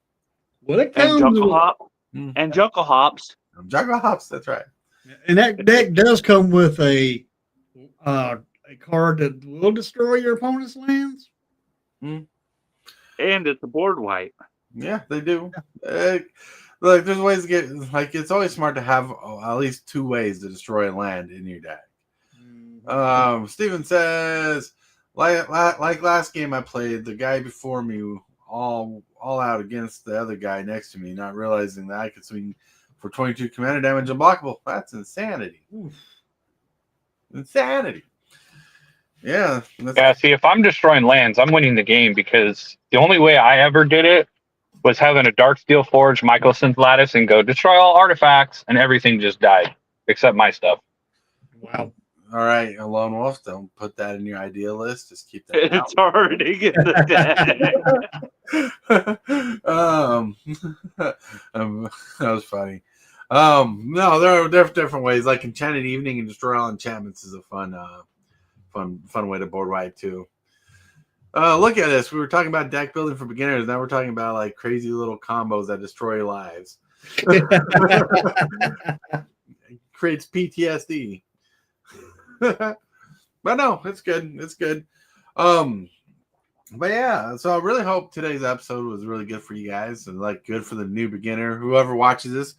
Well, it And comes Jungle Hop. And Jungle Hops. Jungle Hops, that's right. And that deck does come with a card that will destroy your opponent's lands. And it's a board wipe. Yeah, they do. Like, there's ways to get, like, it's always smart to have at least 2 ways to destroy a land in your deck. Steven says, like last game I played, the guy before me all out against the other guy next to me, not realizing that I could swing for 22 commander damage unblockable. That's insanity. Insanity. Yeah. Yeah, see, if I'm destroying lands, I'm winning the game because the only way I ever did it was having a Darksteel Forge, Mycosynth Lattice, and go destroy all artifacts, and everything just died, except my stuff. Wow. All right, Lone Wolf, don't put that in your idea list. Just keep that It's already in the deck. That was funny. No, there are different ways. Like Enchanted Evening and Destroy All Enchantments is a fun way to board wipe too. Look at this. We were talking about deck building for beginners. Now we're talking about like crazy little combos that destroy your lives. Creates PTSD. But no, it's good. It's good. But yeah, so I really hope today's episode was really good for you guys and like good for the new beginner. Whoever watches this,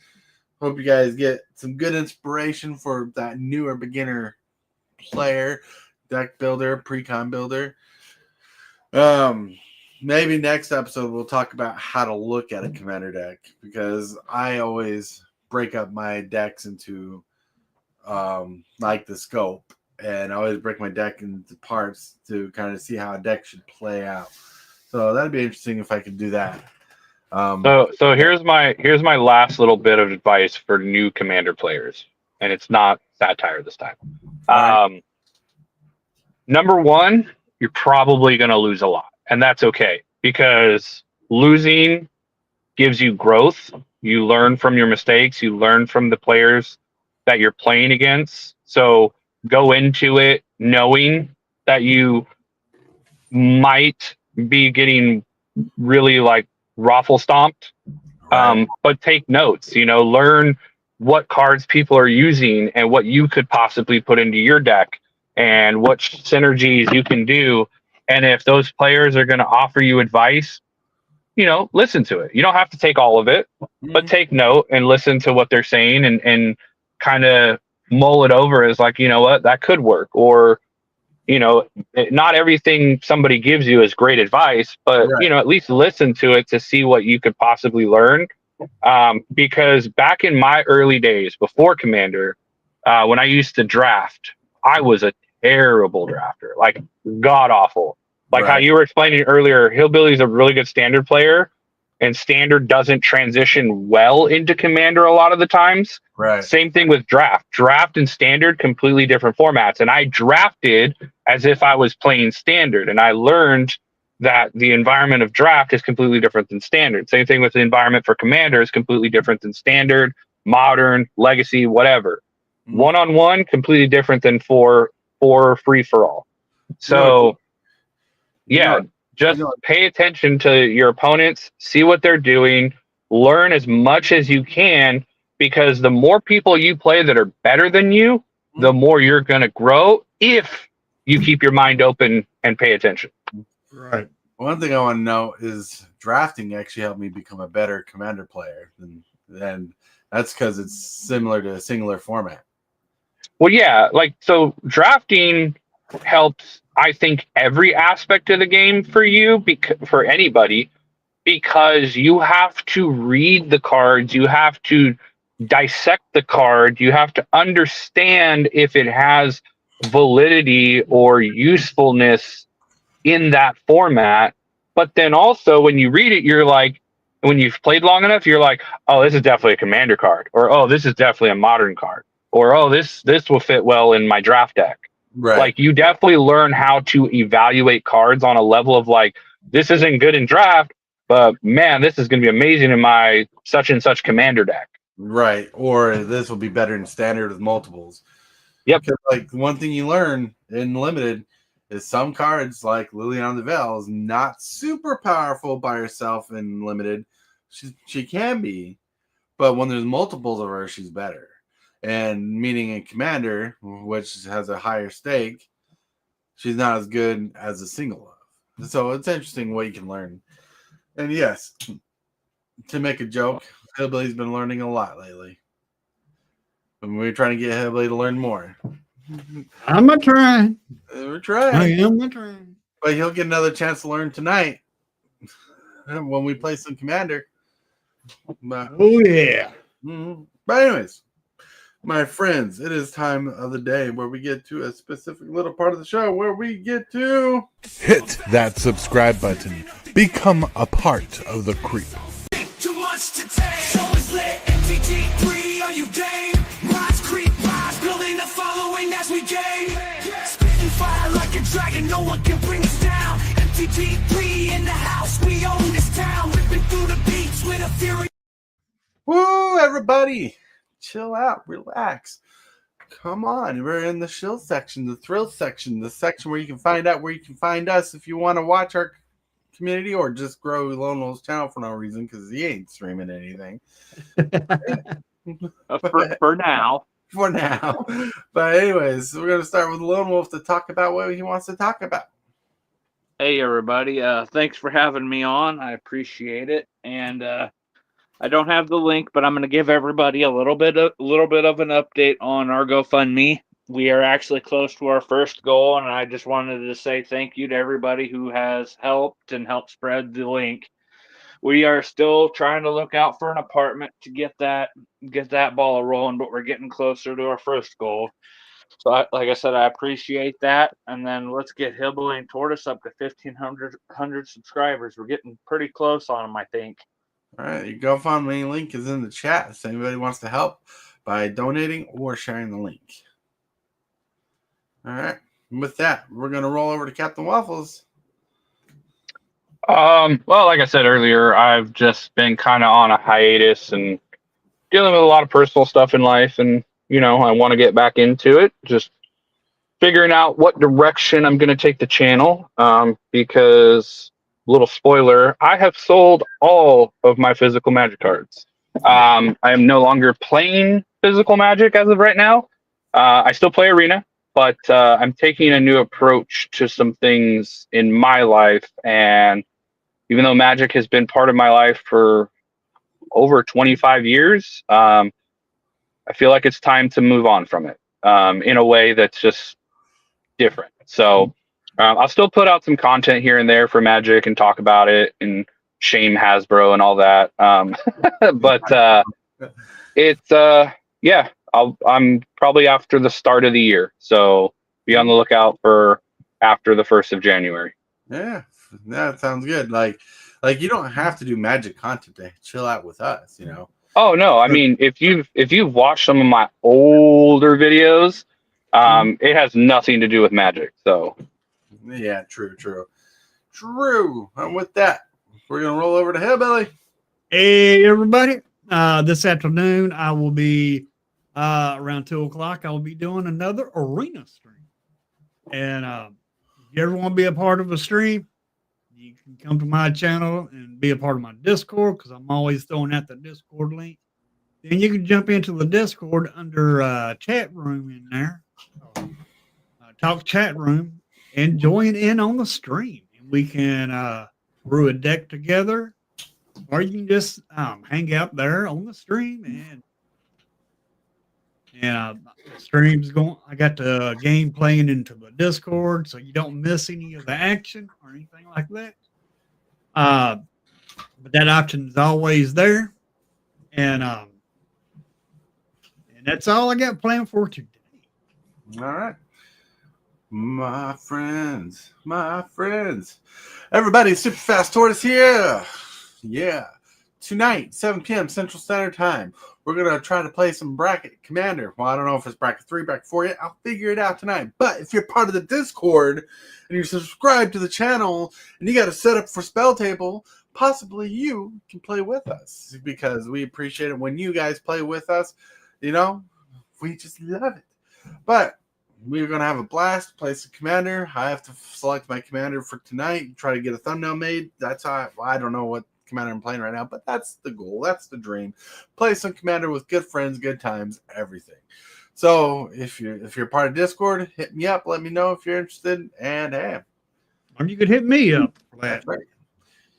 hope you guys get some good inspiration for that newer beginner player, deck builder, precon builder. Maybe next episode we'll talk about how to look at a commander deck because I always break up my decks into like the scope, and I always break my deck into parts to kind of see how a deck should play out. So that'd be interesting if I could do that. So here's my last little bit of advice for new commander players, and it's not satire this time. Right. Number 1, you're probably going to lose a lot, and that's okay because losing gives you growth. You learn from your mistakes. You learn from the players that you're playing against. So go into it knowing that you might be getting really like raffle stomped, Right. but take notes. Learn what cards people are using and what you could possibly put into your deck and what synergies you can do. And if those players are going to offer you advice, you know, listen to it. You don't have to take all of it, but take note and listen to what they're saying and kind of mull it over as like, you know what, that could work. Or, you know, not everything somebody gives you is great advice, but, you know, at least listen to it to see what you could possibly learn. Because back in my early days before Commander, when I used to draft, I was a terrible drafter, like god awful. Like how you were explaining earlier, Hillbilly's a really good standard player, and standard doesn't transition well into Commander a lot of the times. Right. Same thing with draft. Draft and standard, completely different formats. And I drafted as if I was playing standard, and I learned that the environment of draft is completely different than standard. Same thing with the environment for Commander is completely different than standard, modern, legacy, whatever. One-on-one, completely different than for free-for-all. So, just pay attention to your opponents, see what they're doing, learn as much as you can, because the more people you play that are better than you, the more you're going to grow if you keep your mind open and pay attention. Right. One thing I want to know is drafting actually helped me become a better Commander player, and that's because it's similar to a singular format. Well, yeah, like so drafting helps, I think, every aspect of the game for you, for anybody, because you have to read the cards, you have to dissect the card, you have to understand if it has validity or usefulness in that format. But then also when you read it, you're like, when you've played long enough, you're like, oh, this is definitely a Commander card, or oh, this is definitely a modern card, or oh, this will fit well in my draft deck. Right. Like you definitely learn how to evaluate cards on a level of like, this isn't good in draft, but man, this is going to be amazing in my such and such Commander deck. Right. Or this will be better in standard with multiples. Yep. Because like one thing you learn in limited is some cards like Liliana the Veil is not super powerful by herself in limited. She can be, but when there's multiples of her, she's better. And meaning in Commander, which has a higher stake, she's not as good as a single of. So it's interesting what you can learn. And yes, to make a joke, Hillbilly's been learning a lot lately. And we're trying to get Hillbilly to learn more. I'm going to try. We're trying. I am going to try. But he'll get another chance to learn tonight when we play some Commander. But, Oh, yeah. But anyways, my friends, it is time of the day where we get to a specific little part of the show where we get to Hit that subscribe button. Become a part of the creep. Too much to take. Show is lit. MTG3, are you game? Rise, creep, rise, building a following as we game. Spitting fire like a dragon, no one can bring us down. MTG3 in the house, we own this town. Ripping through the beats with a fury. woo, everybody. Chill out, relax. Come on, we're in the chill section, the thrill section, the section where you can find out where you can find us if you want to watch our community or just grow Lone Wolf's channel for no reason because he ain't streaming anything. For now. For now. But anyways, we're going to start with Lone Wolf to talk about what he wants to talk about. Hey, everybody. Thanks for having me on. I appreciate it. And I don't have the link, but I'm going to give everybody a little bit of an update on our GoFundMe. We are actually close to our first goal, and I just wanted to say thank you to everybody who has helped and helped spread the link. We are still trying to look out for an apartment to get that ball rolling, but we're getting closer to our first goal. So, like I said, I appreciate that. And then let's get Hillbilly and Tortoise up to 1,500 subscribers. We're getting pretty close on them, I think. All right, your GoFundMe link is in the chat. If anybody wants to help by donating or sharing the link. All right. And with that, we're going to roll over to Captain Waffles. Well, like I said earlier, I've just been kind of on a hiatus and dealing with a lot of personal stuff in life. And, you know, I want to get back into it. Just figuring out what direction I'm going to take the channel. Because, little spoiler, I have sold all of my physical Magic cards. I am no longer playing physical Magic as of right now. I still play Arena, but I'm taking a new approach to some things in my life. And even though Magic has been part of my life for over 25 years, I feel like it's time to move on from it in a way that's just different. So I'll still put out some content here and there for Magic and talk about it and shame Hasbro and all that. But it's yeah, I'm probably after the start of the year, so be on the lookout for after the 1st of January. Yeah, that sounds good. Like you don't have to do Magic content to chill out with us, you know. Oh no, I mean if you've watched some of my older videos, it has nothing to do with Magic. So yeah, true. And with that, we're gonna roll over to Hillbilly. Hey, everybody. This afternoon, I will be around 2 o'clock. I will be doing another arena stream. And if you ever want to be a part of a stream, you can come to my channel and be a part of my Discord, because I'm always throwing out the Discord link. Then you can jump into the Discord under chat room in there, talk chat room, and join in on the stream. And we can brew a deck together, or you can just hang out there on the stream. And the stream's going. I got the game playing into the Discord, so you don't miss any of the action or anything like that. But that option is always there, and that's all I got planned for today. All right. My friends. Everybody, Super Fast Tortoise here. Yeah. Tonight, 7 p.m. Central Standard Time, we're going to try to play some Bracket Commander. Well, I don't know if it's Bracket 3, Bracket 4 yet. I'll figure it out tonight. But if you're part of the Discord and you're subscribed to the channel and you got a setup for Spell Table, possibly you can play with us, because we appreciate it when you guys play with us. You know, we just love it. But we're going to have a blast, play some Commander. I have to select my Commander for tonight, try to get a thumbnail made. That's how I don't know what Commander I'm playing right now, but that's the goal. That's the dream. Play some Commander with good friends, good times, everything. So if you're part of Discord, hit me up. Let me know if you're interested. And hey, Or you could hit me up for that. that's right.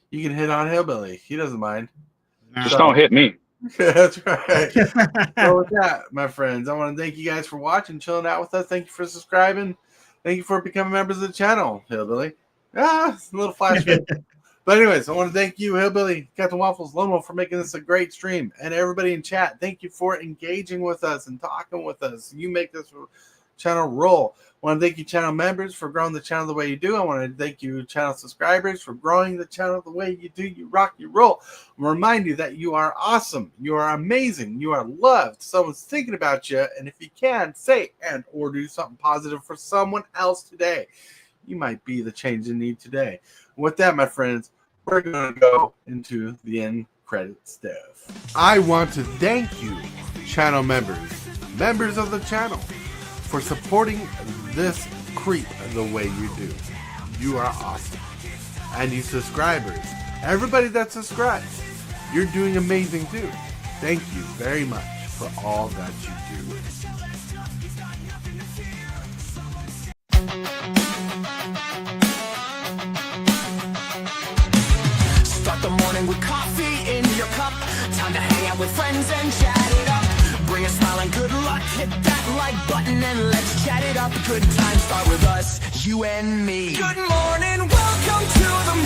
You can hit on Hillbilly. He doesn't mind. just don't hit me. That's right. So with that, my friends, I want to thank you guys for watching, chilling out with us. Thank you for subscribing. Thank you for becoming members of the channel, Hillbilly. It's a little flashback. But anyways, I want to thank you, Hillbilly, Captain Waffles, Lone Wolf, for making this a great stream. And everybody in chat, thank you for engaging with us and talking with us. You make this channel roll. I want to thank you, channel members, for growing the channel the way you do. I want to thank you, channel subscribers, for growing the channel the way you do. You rock, you roll. I remind you that you are awesome. You are amazing. You are loved. Someone's thinking about you. And if you can, say and or do something positive for someone else today. You might be the change you need today. With that, my friends, we're going to go into the end credit stuff. I want to thank you, channel members of the channel, for supporting this creep the way you do. You are awesome. And you subscribers, everybody that subscribes, you're doing amazing too. Thank you very much for all that you do. Start the morning with coffee in your cup. Time to hang out with friends and chat it up. Bring a smile and good luck. Hit that like button and let's chat it up. Good times start with us, you and me. Good morning, welcome to the